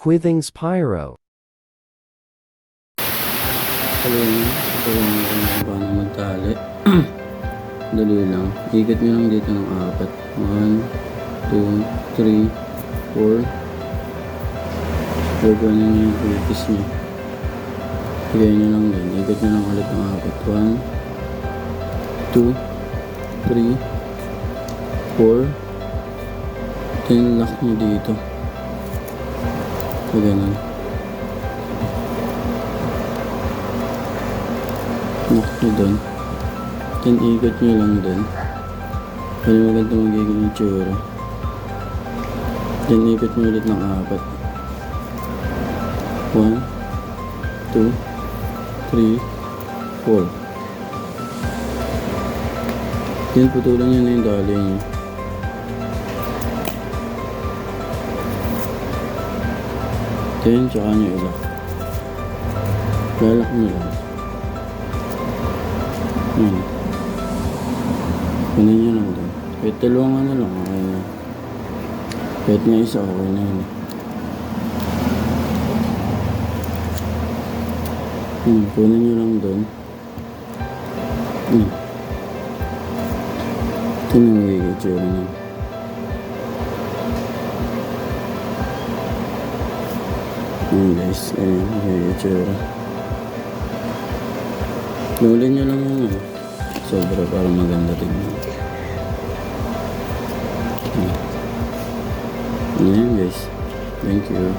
Quithings Pyro. Hello, ito lang kung paano magtali. Dali lang. Ikot nyo lang dito ng 4. 1, 2, 3, 4. Gagawin nyo yung kulipis nyo. Higay nyo lang din. Ikot nyo lang ulit ng 4. 1, 2, 3, 4. Then lock nyo dito. So, ganun. Lock nyo dun. Then ikot nyo lang dun. Kaya maganda magiging yung tsura. Then ikot nyo ulit ng 4. 1, 2, 3, 4. Then putulan nyo na yung dali nyo. Then tsaka nyo ilak. Lalak nyo lang. Kunin nyo lang din. Kahit dalawang ano lang, okay na. Kahit nga isa, okay na yun. Kunin nyo lang doon. Ito na magiging tsura na. Guys, ayun, magiging tsura. Nulin nyo lang yung sobra para maganda tingnan. Ayan guys. Thank you.